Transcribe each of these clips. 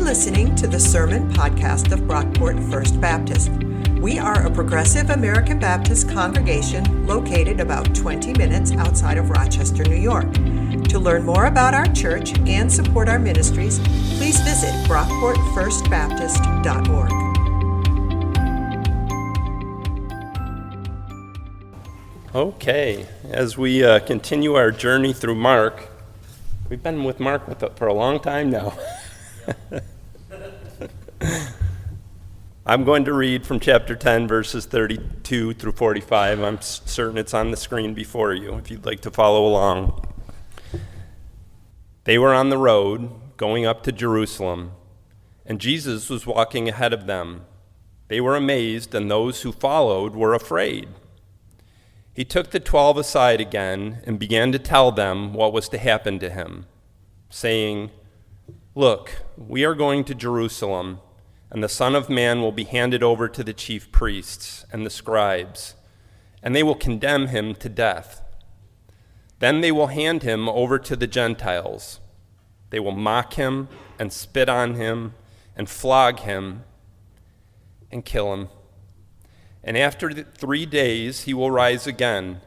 listening to the Sermon Podcast of Brockport First Baptist. We are a progressive American Baptist congregation located about 20 minutes outside of Rochester, New York. To learn more about our church and support our ministries, please visit brockportfirstbaptist.org. Okay, as we continue our journey through Mark, we've been with Mark for a long time now. I'm going to read from chapter 10, verses 32 through 45. I'm certain it's on the screen before you, if you'd like to follow along. They were on the road, going up to Jerusalem, and Jesus was walking ahead of them. They were amazed, and those who followed were afraid. He took the 12 aside again and began to tell them what was to happen to him, saying, "Look, we are going to Jerusalem, and the Son of Man will be handed over to the chief priests and the scribes, and they will condemn him to death. Then they will hand him over to the Gentiles. They will mock him and spit on him and flog him and kill him. And after 3 days he will rise again."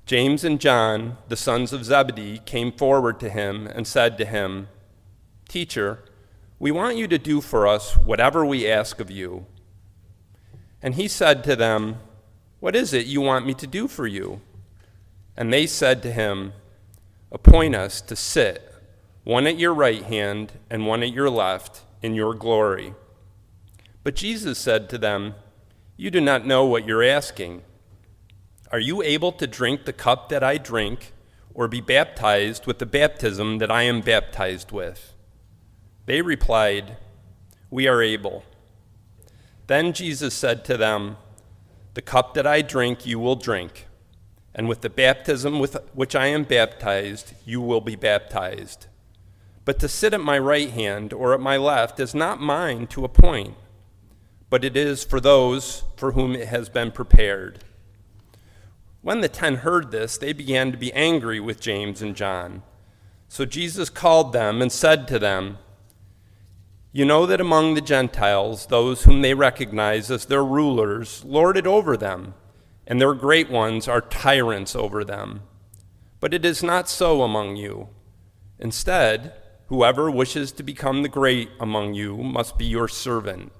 James and John, the sons of Zebedee, came forward to him and said to him, "Teacher, we want you to do for us whatever we ask of you." And he said to them, "What is it you want me to do for you?" And they said to him, "Appoint us to sit, one at your right hand and one at your left, in your glory." But Jesus said to them, "You do not know what you're asking. Are you able to drink the cup that I drink, or be baptized with the baptism that I am baptized with?" They replied, "We are able." Then Jesus said to them, "The cup that I drink you will drink, and with the baptism with which I am baptized you will be baptized. But to sit at my right hand or at my left is not mine to appoint, but it is for those for whom it has been prepared." When the 10 heard this, they began to be angry with James and John. So Jesus called them and said to them, "You know that among the Gentiles, those whom they recognize as their rulers lord it over them, and their great ones are tyrants over them. But it is not so among you. Instead, whoever wishes to become the great among you must be your servant,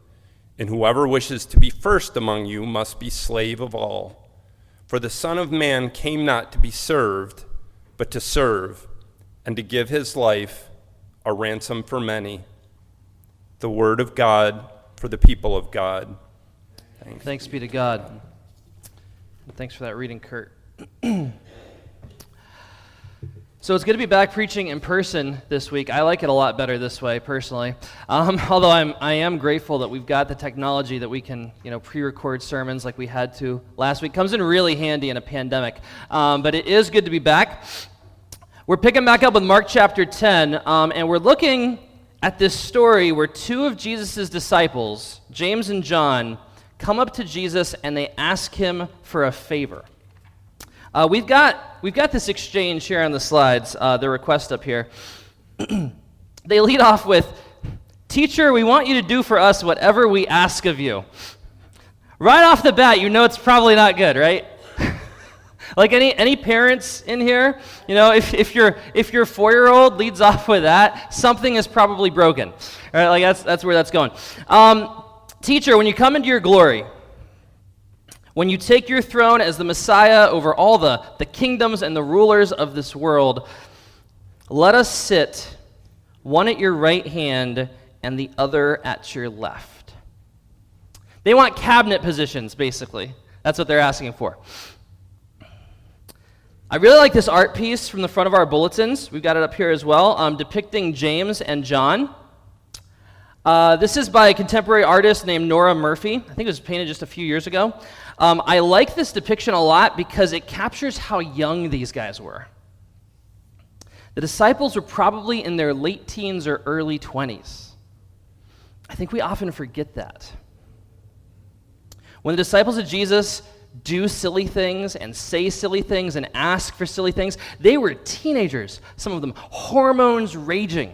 and whoever wishes to be first among you must be slave of all. For the Son of Man came not to be served, but to serve, and to give his life a ransom for many." The word of God for the people of God. Thanks be to God. Thanks for that reading, Kurt. So it's good to be back preaching in person this week. I like it a lot better this way, personally. Although I am grateful that we've got the technology that we can, pre-record sermons like we had to last week. Comes in really handy in a pandemic. But it is good to be back. We're picking back up with Mark chapter 10, and we're looking at this story where 2 of Jesus' disciples, James and John, come up to Jesus and they ask him for a favor. We've got this exchange here on the slides, the request up here. They lead off with, "Teacher, we want you to do for us whatever we ask of you." Right off the bat, you know it's probably not good, right? Like any parents in here, if your 4-year-old leads off with that, something is probably broken. Right? Like that's where that's going. "Teacher, when you come into your glory, when you take your throne as the Messiah over all the kingdoms and the rulers of this world, let us sit, one at your right hand and the other at your left." They want cabinet positions, basically. That's what they're asking for. I really like this art piece from the front of our bulletins. We've got it up here as well, depicting James and John. This is by a contemporary artist named Nora Murphy. I think it was painted just a few years ago. I like this depiction a lot because it captures how young these guys were. The disciples were probably in their late teens or early 20s. I think we often forget that. When the disciples of Jesus do silly things and say silly things and ask for silly things, they were teenagers, some of them hormones raging.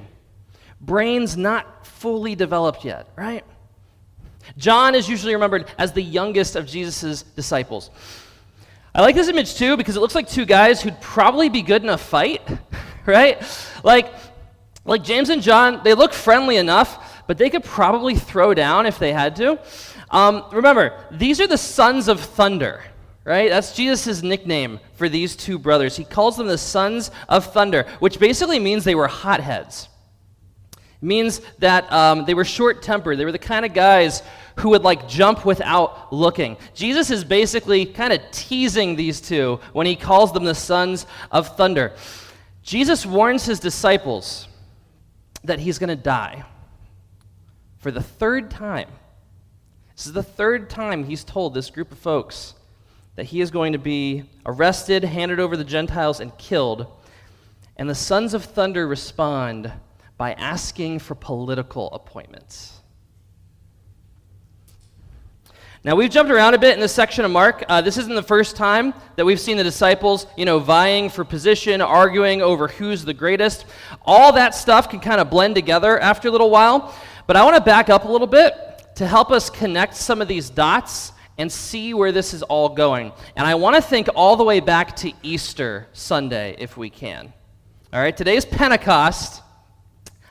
brains not fully developed yet, right? John is usually remembered as the youngest of Jesus' disciples. I like this image too because it looks like two guys who'd probably be good in a fight, right? Like James and John, they look friendly enough, but they could probably throw down if they had to. Remember, these are the sons of thunder, right? That's Jesus' nickname for these two brothers. He calls them the sons of thunder, which basically means they were hotheads. It means that they were short-tempered. They were the kind of guys who would jump without looking. Jesus is basically kind of teasing these two when he calls them the sons of thunder. Jesus warns his disciples that he's going to die for the third time. This is the third time he's told this group of folks that he is going to be arrested, handed over to the Gentiles, and killed. And the sons of thunder respond by asking for political appointments. Now, we've jumped around a bit in this section of Mark. This isn't the first time that we've seen the disciples, vying for position, arguing over who's the greatest. All that stuff can kind of blend together after a little while. But I want to back up a little bit to help us connect some of these dots and see where this is all going. And I want to think all the way back to Easter Sunday, if we can. All right, today's Pentecost.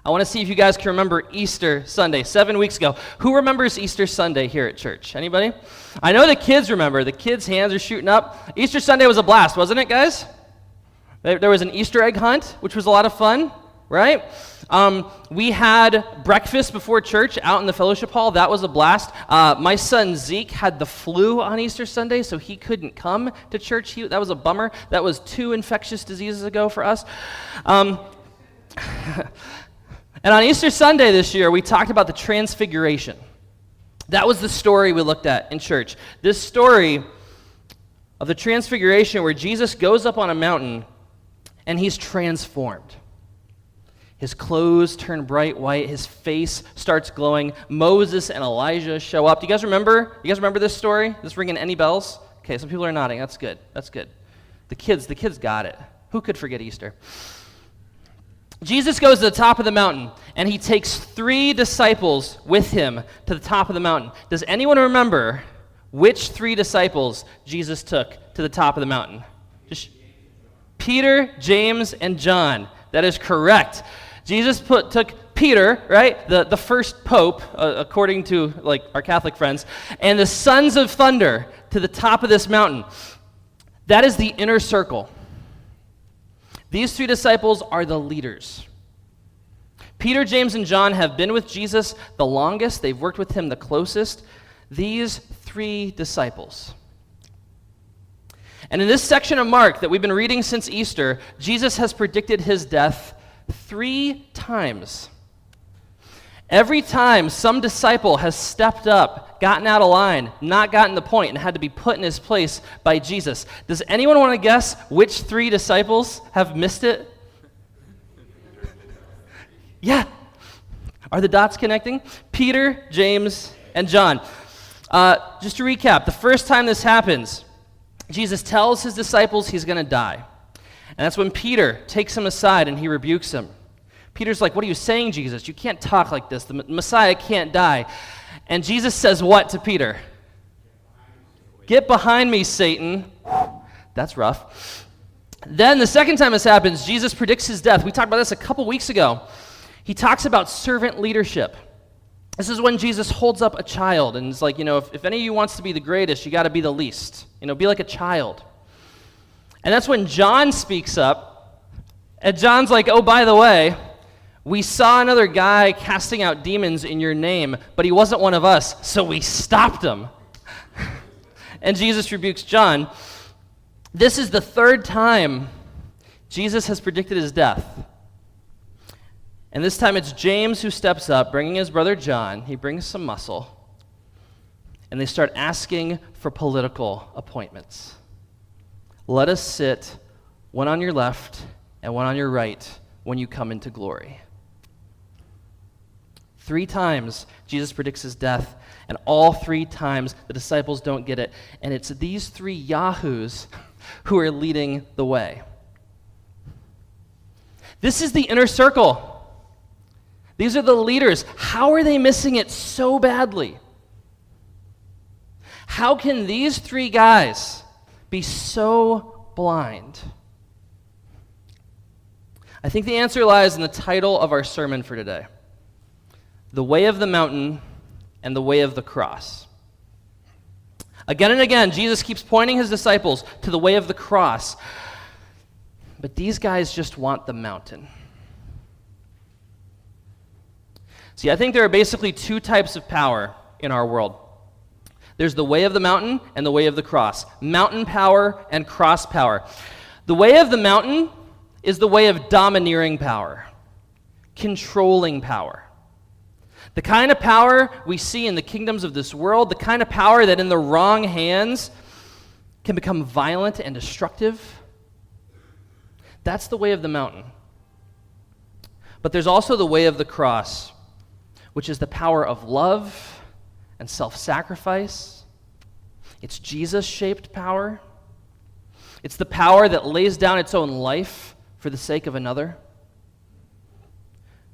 I want to see if you guys can remember Easter Sunday, 7 weeks ago. Who remembers Easter Sunday here at church? Anybody? I know the kids remember. The kids' hands are shooting up. Easter Sunday was a blast, wasn't it, guys? There was an Easter egg hunt, which was a lot of fun, right? We had breakfast before church out in the fellowship hall. That was a blast. My son Zeke had the flu on Easter Sunday, so he couldn't come to church. That was a bummer. That was 2 infectious diseases ago for us. And on Easter Sunday this year, we talked about the Transfiguration. That was the story we looked at in church. This story of the Transfiguration where Jesus goes up on a mountain and he's transformed. His clothes turn bright white. His face starts glowing. Moses and Elijah show up. Do you guys remember? You guys remember this story? Is this ringing any bells? Okay, some people are nodding. That's good. That's good. The kids got it. Who could forget Easter? Jesus goes to the top of the mountain, and he takes 3 disciples with him to the top of the mountain. Does anyone remember which 3 disciples Jesus took to the top of the mountain? Just Peter, James, and John. That is correct. Jesus took Peter, right, the first pope, according to our Catholic friends, and the sons of thunder to the top of this mountain. That is the inner circle. These 3 disciples are the leaders. Peter, James, and John have been with Jesus the longest. They've worked with him the closest. These 3 disciples. And in this section of Mark that we've been reading since Easter, Jesus has predicted his death 3 times. Every time some disciple has stepped up, gotten out of line, not gotten the point, and had to be put in his place by Jesus. Does anyone want to guess which 3 disciples have missed it? Yeah. Are the dots connecting? Peter, James, and John. Just to recap, the first time this happens, Jesus tells his disciples he's going to die. And that's when Peter takes him aside and he rebukes him. Peter's like, "What are you saying, Jesus? You can't talk like this. The Messiah can't die." And Jesus says what to Peter? "Get behind me, Satan." That's rough. Then the second time this happens, Jesus predicts his death. We talked about this a couple weeks ago. He talks about servant leadership. This is when Jesus holds up a child and is like, if any of you wants to be the greatest, you got to be the least. Be like a child. And that's when John speaks up. And John's like, "Oh, by the way, we saw another guy casting out demons in your name, but he wasn't one of us, so we stopped him." And Jesus rebukes John. This is the 3rd time Jesus has predicted his death. And this time it's James who steps up, bringing his brother John. He brings some muscle. And they start asking for political appointments. "Let us sit one on your left and one on your right when you come into glory." 3 times Jesus predicts his death, and all 3 times the disciples don't get it. And it's these 3 yahoos who are leading the way. This is the inner circle. These are the leaders. How are they missing it so badly? How can these three guys be so blind? I think the answer lies in the title of our sermon for today: The Way of the Mountain and the Way of the Cross. Again and again, Jesus keeps pointing his disciples to the way of the cross. But these guys just want the mountain. See, I think there are basically two types of power in our world. There's the way of the mountain and the way of the cross. Mountain power and cross power. The way of the mountain is the way of domineering power, controlling power. The kind of power we see in the kingdoms of this world, the kind of power that in the wrong hands can become violent and destructive. That's the way of the mountain. But there's also the way of the cross, which is the power of love and self-sacrifice. It's Jesus-shaped power. It's the power that lays down its own life for the sake of another.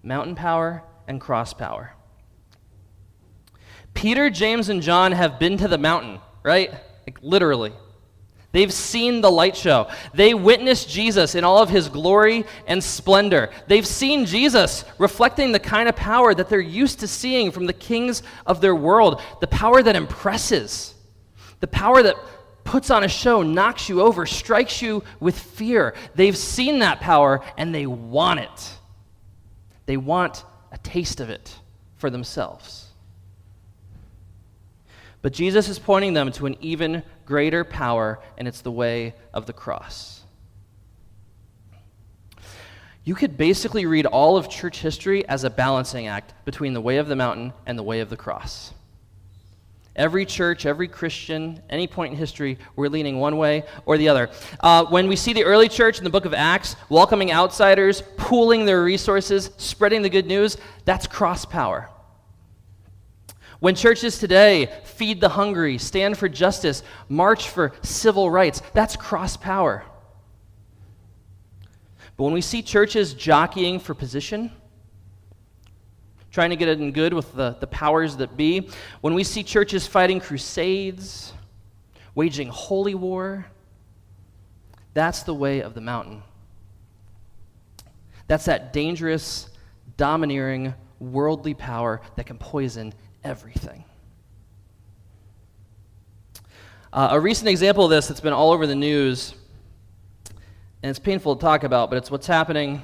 Mountain power and cross power. Peter, James, and John have been to the mountain, right? Like literally. They've seen the light show. They witnessed Jesus in all of his glory and splendor. They've seen Jesus reflecting the kind of power that they're used to seeing from the kings of their world, the power that impresses, the power that puts on a show, knocks you over, strikes you with fear. They've seen that power and they want it. They want a taste of it for themselves. But Jesus is pointing them to an even greater power, and it's the way of the cross. You could basically read all of church history as a balancing act between the way of the mountain and the way of the cross. Every church, every Christian, any point in history, we're leaning one way or the other. When we see the early church in the book of Acts welcoming outsiders, pooling their resources, spreading the good news, that's cross power. When churches today feed the hungry, stand for justice, march for civil rights, that's cross power. But when we see churches jockeying for position, trying to get it in good with the powers that be, when we see churches fighting crusades, waging holy war, that's the way of the mountain. That's that dangerous, domineering, worldly power that can poison everything. A recent example of this that's been all over the news, and it's painful to talk about, but it's what's happening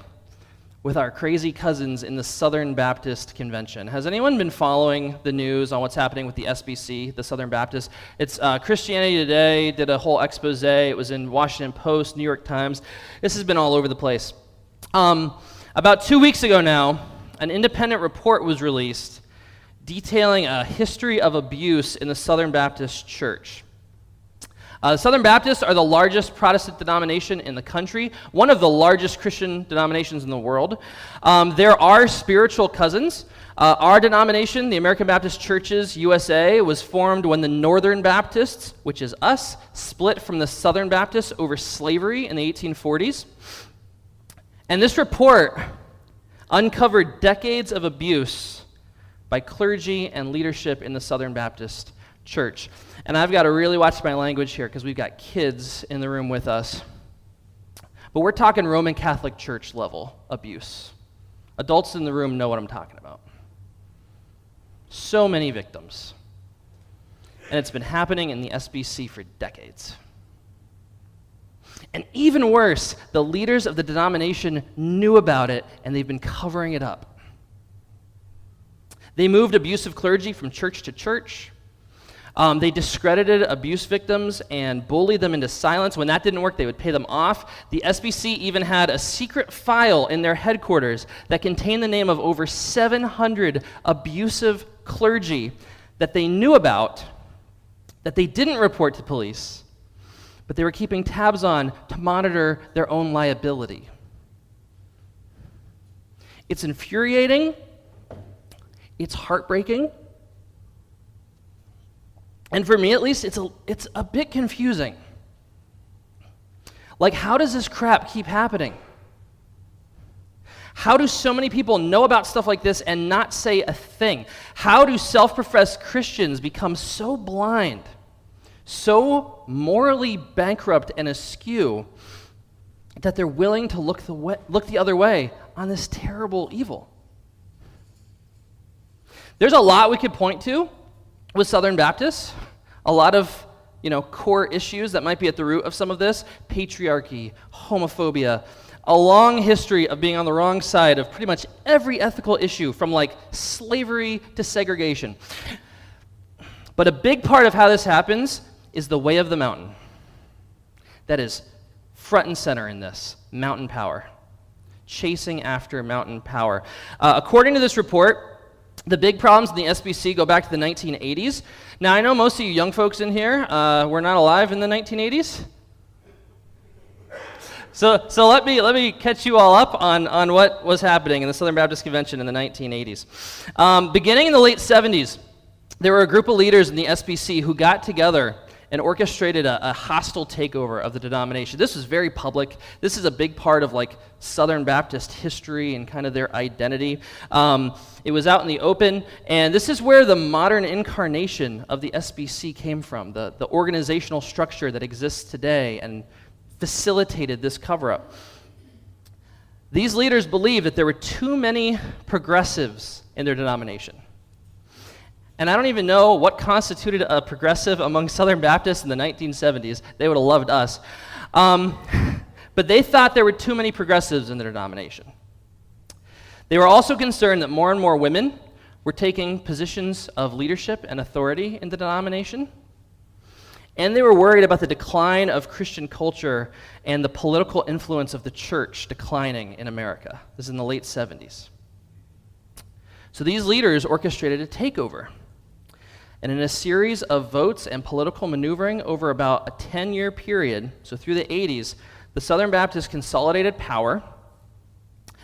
with our crazy cousins in the Southern Baptist Convention. Has anyone been following the news on what's happening with the SBC, the Southern Baptist? It's Christianity Today did a whole expose. It was in Washington Post, New York Times. This has been all over the place. About 2 weeks ago now, an independent report was released detailing a history of abuse in the Southern Baptist Church. The Southern Baptists are the largest Protestant denomination in the country, one of the largest Christian denominations in the world. There are spiritual cousins. Our denomination, the American Baptist Churches USA, was formed when the Northern Baptists, which is us, split from the Southern Baptists over slavery in the 1840s. And this report uncovered decades of abuse by clergy and leadership in the Southern Baptist Church. And I've got to really watch my language here because we've got kids in the room with us. But we're talking Roman Catholic Church level abuse. Adults in the room know what I'm talking about. So many victims. And it's been happening in the SBC for decades. And even worse, the leaders of the denomination knew about it and they've been covering it up. They moved abusive clergy from church to church. They discredited abuse victims and bullied them into silence. When that didn't work, they would pay them off. The SBC even had a secret file in their headquarters that contained the name of over 700 abusive clergy that they knew about, that they didn't report to police, but they were keeping tabs on to monitor their own liability. It's infuriating. It's heartbreaking. And for me, at least, it's a bit confusing. Like, how does this crap keep happening? How do so many people know about stuff like this and not say a thing? How do self-professed Christians become so blind, so morally bankrupt and askew, that they're willing to look the other way on this terrible evil? There's a lot we could point to with Southern Baptists, a lot of core issues that might be at the root of some of this: patriarchy, homophobia, a long history of being on the wrong side of pretty much every ethical issue, from like slavery to segregation. But a big part of how this happens is the way of the mountain. That is front and center in this: mountain power, chasing after mountain power. According to this report, the big problems in the SBC go back to the 1980s. Now, I know most of you young folks in here were not alive in the 1980s. So let me catch you all up on what was happening in the Southern Baptist Convention in the 1980s. Beginning in the late 70s, there were a group of leaders in the SBC who got together and orchestrated a hostile takeover of the denomination. This was very public. This is a big part of like Southern Baptist history and kind of their identity. It was out in the open, and this is where the modern incarnation of the SBC came from, the organizational structure that exists today and facilitated this cover-up. These leaders believed that there were too many progressives in their denomination. And I don't even know what constituted a progressive among Southern Baptists in the 1970s. They would have loved us. But they thought there were too many progressives in their denomination. They were also concerned that more and more women were taking positions of leadership and authority in the denomination. And they were worried about the decline of Christian culture and the political influence of the church declining in America. This is in the late 70s. So these leaders orchestrated a takeover. And in a series of votes and political maneuvering over about a 10-year period, so through the 80s, the Southern Baptists consolidated power.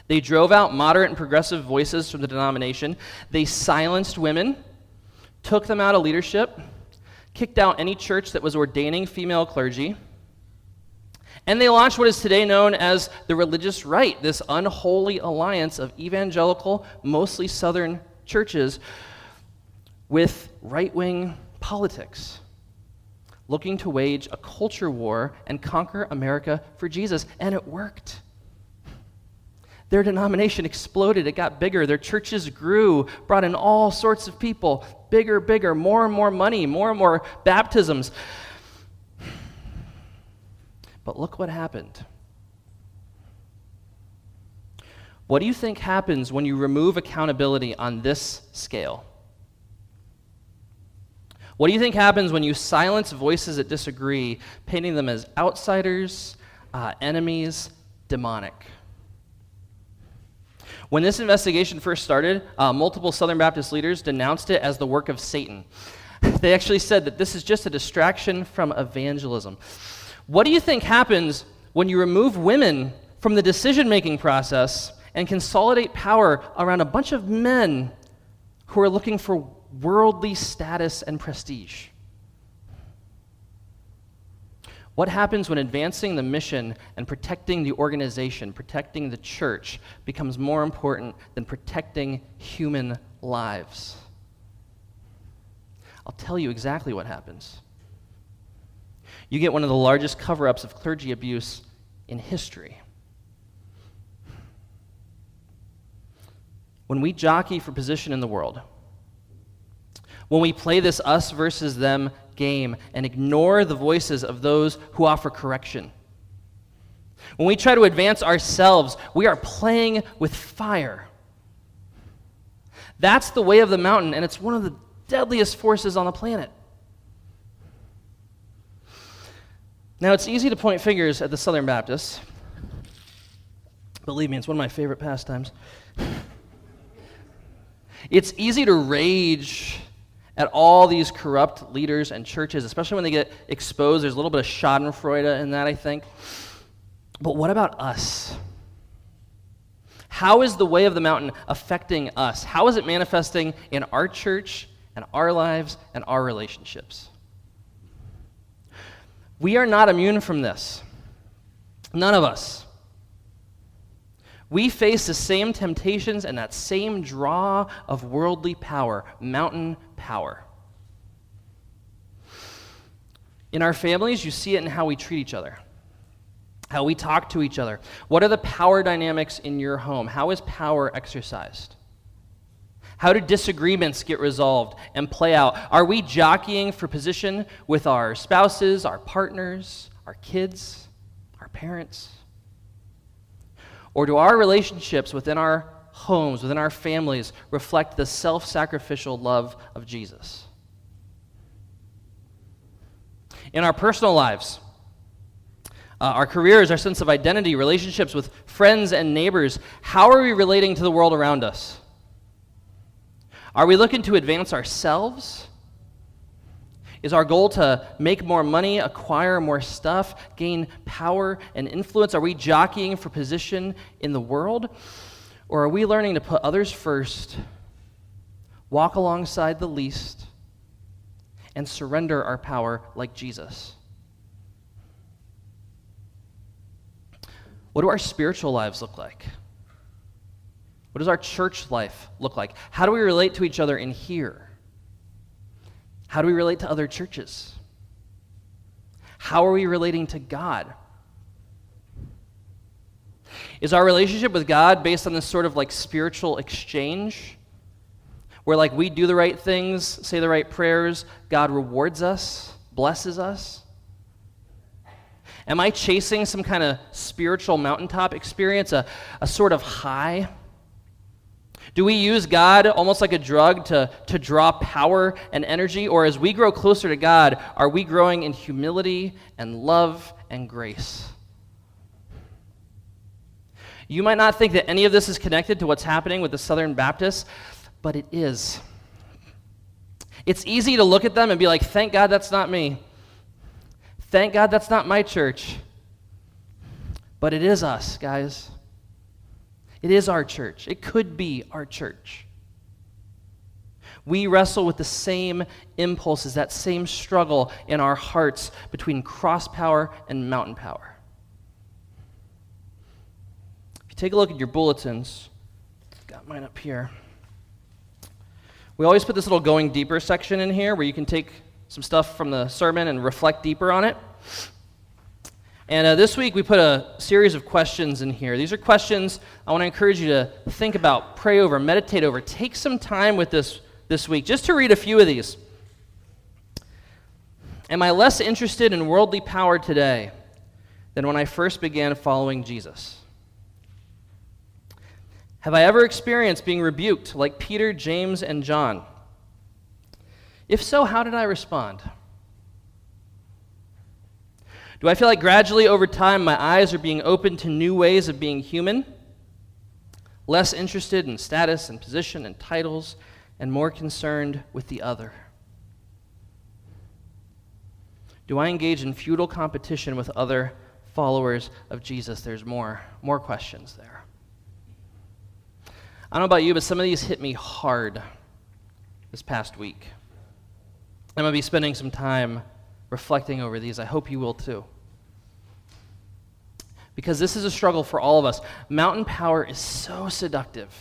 They drove out moderate and progressive voices from the denomination. They silenced women, took them out of leadership, kicked out any church that was ordaining female clergy, and they launched what is today known as the religious right, this unholy alliance of evangelical, mostly Southern churches with right-wing politics, looking to wage a culture war and conquer America for Jesus, and it worked. Their denomination exploded, it got bigger, their churches grew, brought in all sorts of people, bigger, more and more money, more and more baptisms. But look what happened. What do you think happens when you remove accountability on this scale? What do you think happens when you silence voices that disagree, painting them as outsiders, enemies, demonic? When this investigation first started, multiple Southern Baptist leaders denounced it as the work of Satan. They actually said that this is just a distraction from evangelism. What do you think happens when you remove women from the decision-making process and consolidate power around a bunch of men who are looking for worldly status and prestige? What happens when advancing the mission and protecting the organization, protecting the church, becomes more important than protecting human lives? I'll tell you exactly what happens. You get one of the largest cover-ups of clergy abuse in history. When we jockey for position in the world, when we play this us versus them game and ignore the voices of those who offer correction, when we try to advance ourselves, we are playing with fire. That's the way of the mountain, and it's one of the deadliest forces on the planet. Now, it's easy to point fingers at the Southern Baptists. Believe me, it's one of my favorite pastimes. It's easy to rage at all these corrupt leaders and churches, especially when they get exposed. There's a little bit of schadenfreude in that, I think. But what about us? How is the way of the mountain affecting us? How is it manifesting in our church and our lives and our relationships? We are not immune from this. None of us. We face the same temptations and that same draw of worldly power, mountain power. In our families, you see it in how we treat each other, how we talk to each other. What are the power dynamics in your home? How is power exercised? How do disagreements get resolved and play out? Are we jockeying for position with our spouses, our partners, our kids, our parents? Or do our relationships within our homes, within our families, reflect the self-sacrificial love of Jesus? In our personal lives, our careers, our sense of identity, relationships with friends and neighbors, how are we relating to the world around us? Are we looking to advance ourselves? Is our goal to make more money, acquire more stuff, gain power and influence? Are we jockeying for position in the world? Or are we learning to put others first, walk alongside the least, and surrender our power like Jesus? What do our spiritual lives look like? What does our church life look like? How do we relate to each other in here? How do we relate to other churches? How are we relating to God? Is our relationship with God based on this sort of like spiritual exchange? Where like we do the right things, say the right prayers, God rewards us, blesses us? Am I chasing some kind of spiritual mountaintop experience, a sort of high? Do we use God almost like a drug to draw power and energy? Or as we grow closer to God, are we growing in humility and love and grace? You might not think that any of this is connected to what's happening with the Southern Baptists, but it is. It's easy to look at them and be like, thank God that's not me. Thank God that's not my church. But it is us, guys. It is our church. It could be our church. We wrestle with the same impulses, that same struggle in our hearts between cross power and mountain power. If you take a look at your bulletins, I've got mine up here. We always put this little going deeper section in here where you can take some stuff from the sermon and reflect deeper on it. And this week we put a series of questions in here. These are questions I want to encourage you to think about, pray over, meditate over. Take some time with this week just to read a few of these. Am I less interested in worldly power today than when I first began following Jesus? Have I ever experienced being rebuked like Peter, James, and John? If so, how did I respond? Do I feel like gradually over time my eyes are being opened to new ways of being human? Less interested in status and position and titles, and more concerned with the other? Do I engage in futile competition with other followers of Jesus? There's more questions there. I don't know about you, but some of these hit me hard this past week. I'm going to be spending some time reflecting over these. I hope you will too. Because this is a struggle for all of us. Mountain power is so seductive.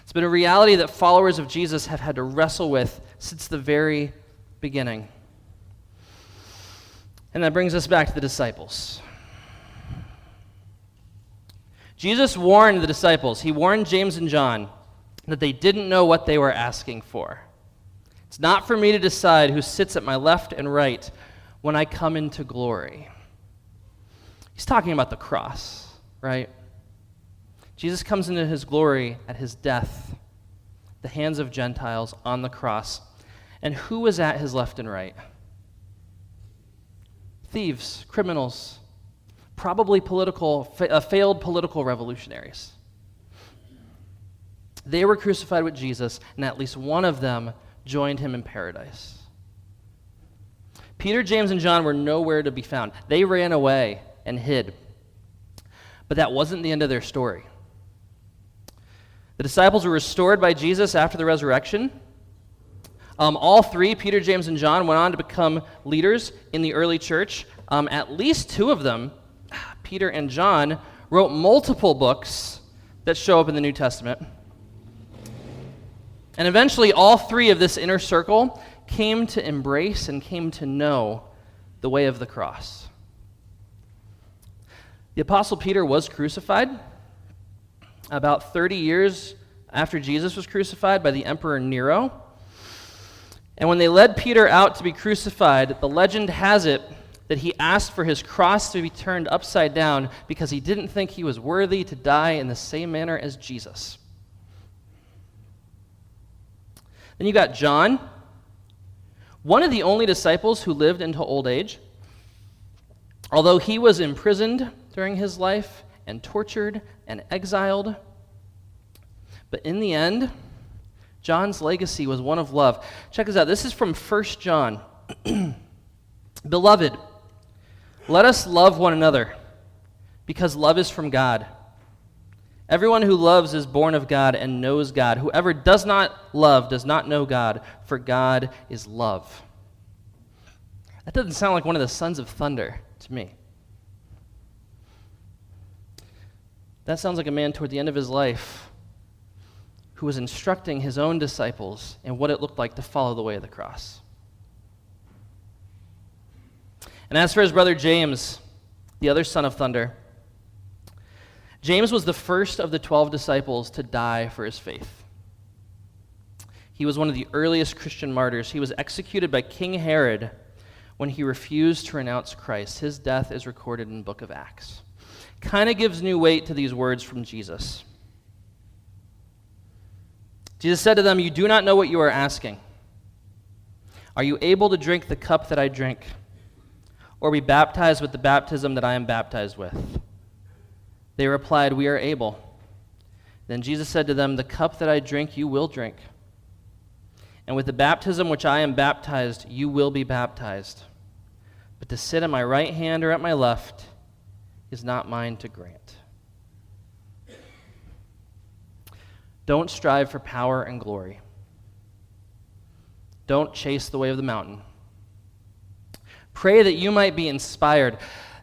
It's been a reality that followers of Jesus have had to wrestle with since the very beginning. And that brings us back to the disciples. Jesus warned the disciples, he warned James and John, that they didn't know what they were asking for. It's not for me to decide who sits at my left and right when I come into glory. He's talking about the cross, right? Jesus comes into his glory at his death, the hands of Gentiles on the cross. And who was at his left and right? Thieves, criminals, probably failed political revolutionaries. They were crucified with Jesus, and at least one of them joined him in paradise. Peter, James, and John were nowhere to be found. They ran away and hid. But that wasn't the end of their story. The disciples were restored by Jesus after the resurrection. All three, Peter, James, and John, went on to become leaders in the early church. At least two of them, Peter and John, wrote multiple books that show up in the New Testament. And eventually, all three of this inner circle came to embrace and came to know the way of the cross. The Apostle Peter was crucified about 30 years after Jesus was crucified by the Emperor Nero. And when they led Peter out to be crucified, the legend has it that he asked for his cross to be turned upside down because he didn't think he was worthy to die in the same manner as Jesus. Then you got John, one of the only disciples who lived into old age. Although he was imprisoned during his life and tortured and exiled, but in the end, John's legacy was one of love. Check this out. This is from 1 John. Beloved, let us love one another, because love is from God. Everyone who loves is born of God and knows God. Whoever does not love does not know God, for God is love. That doesn't sound like one of the sons of thunder to me. That sounds like a man toward the end of his life who was instructing his own disciples in what it looked like to follow the way of the cross. And as for his brother James, the other son of thunder, James was the first of the 12 disciples to die for his faith. He was one of the earliest Christian martyrs. He was executed by King Herod when he refused to renounce Christ. His death is recorded in the book of Acts. Kind of gives new weight to these words from Jesus. Jesus said to them, "You do not know what you are asking. Are you able to drink the cup that I drink, or be baptized with the baptism that I am baptized with?" They replied, "We are able." Then Jesus said to them, "The cup that I drink you will drink, and with the baptism which I am baptized you will be baptized. But to sit at my right hand or at my left is not mine to grant." Don't strive for power and glory. Don't chase the way of the mountain. Pray that you might be inspired,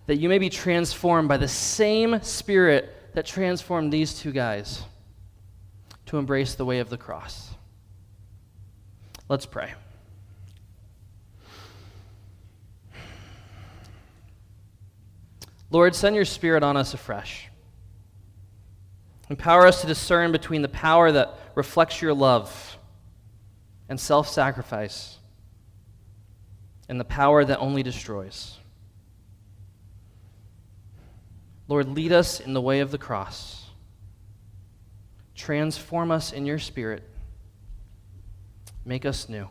that you may be transformed by the same Spirit that transformed these two guys to embrace the way of the cross. Let's pray. Lord, send your Spirit on us afresh. Empower us to discern between the power that reflects your love and self-sacrifice and the power that only destroys. Lord, lead us in the way of the cross. Transform us in your Spirit. Make us new.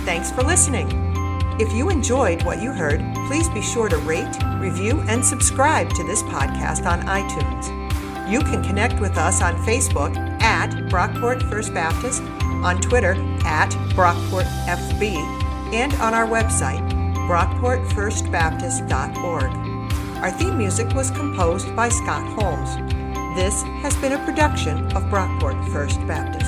Thanks for listening. If you enjoyed what you heard, please be sure to rate, review, and subscribe to this podcast on iTunes. You can connect with us on Facebook at Brockport First Baptist, on Twitter at BrockportFB, and on our website, brockportfirstbaptist.org. Our theme music was composed by Scott Holmes. This has been a production of Brockport First Baptist.